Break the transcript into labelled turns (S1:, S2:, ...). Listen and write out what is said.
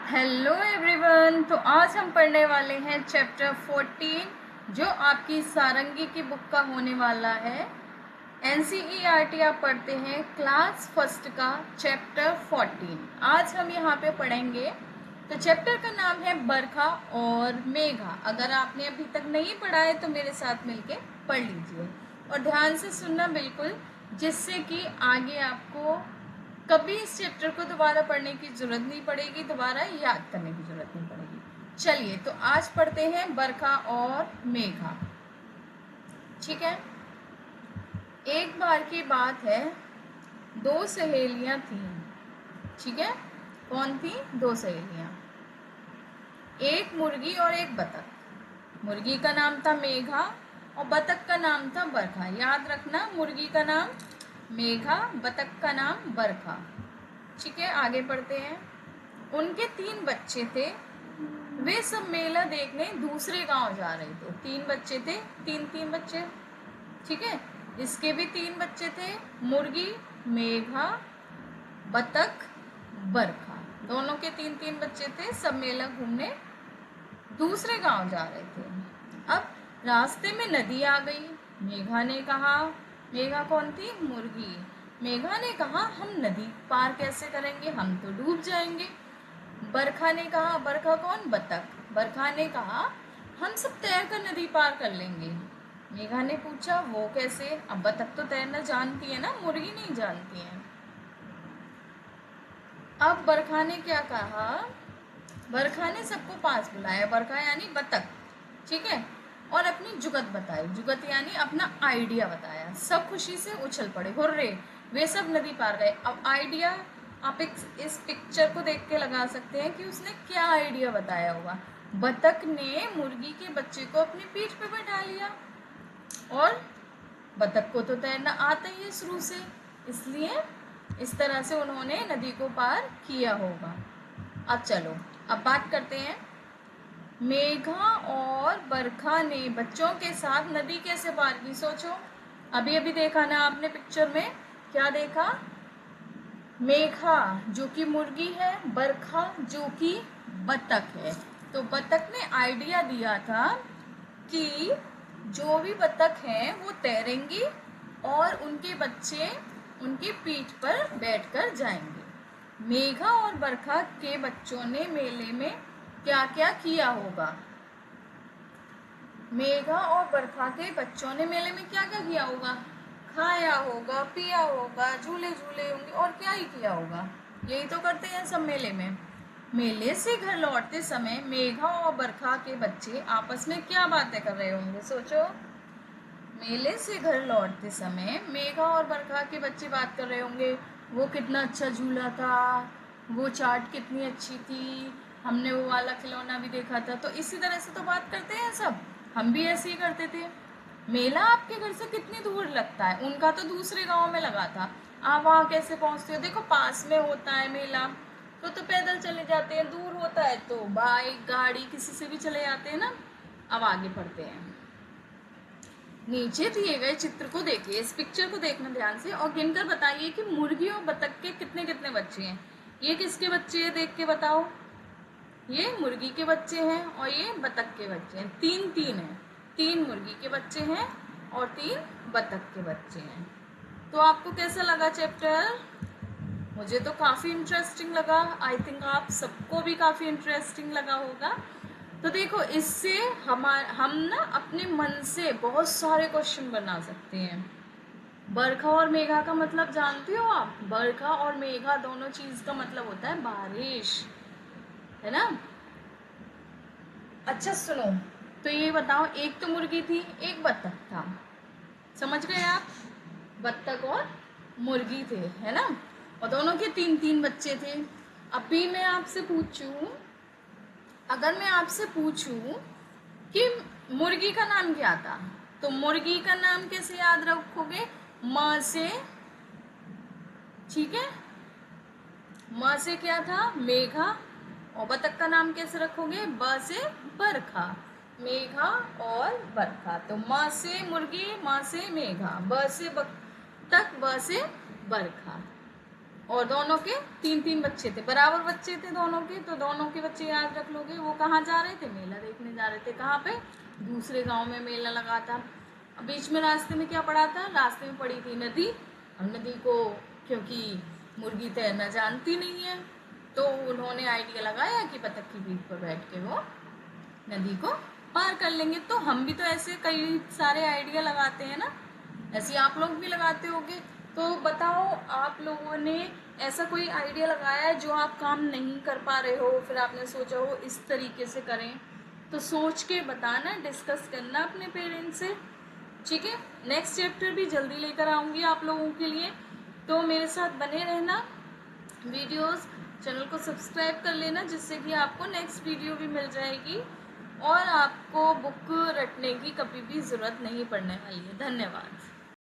S1: Hello everyone. तो आज हम पढ़ने वाले हैं चैप्टर 14 जो आपकी सारंगी की बुक का होने वाला है। एनसीईआरटी आप पढ़ते हैं क्लास फर्स्ट का चैप्टर 14। आज हम यहाँ पे पढ़ेंगे। तो चैप्टर का नाम है बरखा और मेघा। अगर आपने अभी तक नहीं पढ़ा है तो मेरे साथ मिलके पढ़ लीजिए और ध्यान से सुनना बिल्कुल, जिससे कि आगे आपको कभी इस चैप्टर को दोबारा पढ़ने की जरूरत नहीं पड़ेगी, दोबारा याद करने की जरूरत नहीं पड़ेगी। चलिए तो आज पढ़ते हैं बरखा और मेघा। ठीक है। एक बार की बात है, दो सहेलियां थीं। ठीक है। कौन थी? दो सहेलियां, एक मुर्गी और एक बतख। मुर्गी का नाम था मेघा और बतख का नाम था बरखा। याद रखना, मुर्गी का नाम मेघा, बतख का नाम बरखा। ठीक है, आगे पढ़ते हैं। उनके 3 बच्चे थे। वे सब मेला देखने दूसरे गांव जा रहे थे। 3 बच्चे थे, 3 बच्चे। ठीक है। इसके भी 3 बच्चे थे, मुर्गी, मेघा, बतख, बरखा। दोनों के 3 बच्चे थे। सब मेला घूमने दूसरे गांव जा रहे थे। अब रास्ते में नदी आ गई। मेघा ने कहा, मेघा कौन थी? मुर्गी। मेघा ने कहा, हम नदी पार कैसे करेंगे, हम तो डूब जाएंगे। बरखा ने कहा, बरखा कौन? बतख। बरखा ने कहा, हम सब तैर कर नदी पार कर लेंगे। मेघा ने पूछा, वो कैसे? अब बतख तो तैरना जानती है ना, मुर्गी नहीं जानती है। अब बरखा ने क्या कहा? बरखा ने सबको पास बुलाया। बरखा यानी बतख। ठीक है। और अपनी जुगत बताई। जुगत यानी अपना आइडिया बताया। सब खुशी से उछल पड़े, हुर्रे। वे सब नदी पार गए। अब आइडिया आप इस पिक्चर को देख के लगा सकते हैं कि उसने क्या आइडिया बताया होगा। बतख ने मुर्गी के बच्चे को अपनी पीठ पे बैठा लिया और बतख को तो तैरना आता ही है शुरू से, इसलिए इस तरह से उन्होंने नदी को पार किया होगा। अब चलो, अब बात करते हैं। मेघा और बरखा ने बच्चों के साथ नदी कैसे पार की? सोचो, अभी अभी देखा ना आपने पिक्चर में, क्या देखा? मेघा जो कि मुर्गी है, बरखा जो कि बतख है। तो बतख ने आइडिया दिया था कि जो भी बतख हैं वो तैरेंगी और उनके बच्चे उनकी पीठ पर बैठकर जाएंगे। मेघा और बरखा के बच्चों ने मेले में क्या क्या किया होगा? मेघा और बरखा के बच्चों ने मेले में क्या क्या किया होगा? खाया होगा, पिया होगा, झूले झूले होंगे और क्या ही किया होगा। यही तो करते हैं सब मेले में। मेले से घर लौटते समय मेघा और बरखा के बच्चे आपस में क्या बातें कर रहे होंगे? सोचो, मेले से घर लौटते समय मेघा और बरखा के बच्चे बात कर रहे होंगे, वो कितना अच्छा झूला था, वो चाट कितनी अच्छी थी, हमने वो वाला खिलौना भी देखा था। तो इसी तरह से तो बात करते हैं सब, हम भी ऐसे ही करते थे। मेला आपके घर से कितनी दूर लगता है? उनका तो दूसरे गांव में लगा था। आप वहाँ कैसे पहुँचते हो? देखो, पास में होता है मेला तो पैदल चले जाते हैं, दूर होता है तो बाइक गाड़ी किसी से भी चले जाते हैं ना। अब आगे बढ़ते हैं। नीचे दिए गए चित्र को देखिए, इस पिक्चर को देखना ध्यान से और गिनकर बताइए कि मुर्गी और बतख के कितने कितने बच्चे हैं। ये किसके बच्चे हैं? देख के बताओ। ये मुर्गी के बच्चे हैं और ये बतख के बच्चे हैं। 3 हैं। 3 मुर्गी के बच्चे हैं और 3 बतख के बच्चे हैं। तो आपको कैसा लगा चैप्टर? मुझे तो काफ़ी इंटरेस्टिंग लगा। आई थिंक आप सबको भी काफ़ी इंटरेस्टिंग लगा होगा। तो देखो, इससे हम ना अपने मन से बहुत सारे क्वेश्चन बना सकते हैं। बरखा और मेघा का मतलब जानते हो आप? बरखा और मेघा दोनों चीज का मतलब होता है बारिश, है ना। अच्छा सुनो, तो ये बताओ, एक तो मुर्गी थी, एक बत्तख था। समझ गए आप? बत्तख और मुर्गी थे, है ना। और दोनों के 3 बच्चे थे। अभी मैं आपसे पूछूं, अगर मैं आपसे पूछूं कि मुर्गी का नाम क्या था, तो मुर्गी का नाम कैसे याद रखोगे? माँ से। ठीक है। माँ से क्या था? मेघा। और बतख का नाम कैसे रखोगे? ब से बरखा। मेघा और बरखा। तो माँ से मुर्गी, माँ से मेघा, ब से बतख, ब से बरखा। और दोनों के 3-3 बच्चे थे, बराबर बच्चे थे दोनों के, तो दोनों के बच्चे याद रख लोगे। वो कहाँ जा रहे थे? मेला देखने जा रहे थे। कहाँ पे? दूसरे गांव में मेला लगा था। बीच में रास्ते में क्या पड़ा था? रास्ते में पड़ी थी नदी। अब नदी को, क्योंकि मुर्गी तैरना जानती नहीं है, तो उन्होंने आइडिया लगाया कि बतख की पीठ पर बैठ के वो नदी को पार कर लेंगे। तो हम भी तो ऐसे कई सारे आइडिया लगाते हैं ना, ऐसे आप लोग भी लगाते होंगे। तो बताओ, आप लोगों ने ऐसा कोई आइडिया लगाया है जो आप काम नहीं कर पा रहे हो, फिर आपने सोचा हो इस तरीके से करें? तो सोच के बताना, डिस्कस करना अपने पेरेंट्स से, ठीक है। नेक्स्ट चैप्टर भी जल्दी लेकर आऊँगी आप लोगों के लिए, तो मेरे साथ बने रहना। वीडियोस, चैनल को सब्सक्राइब कर लेना, जिससे कि आपको नेक्स्ट वीडियो भी मिल जाएगी और आपको बुक रटने की कभी भी ज़रूरत नहीं पड़ने वाली है। धन्यवाद।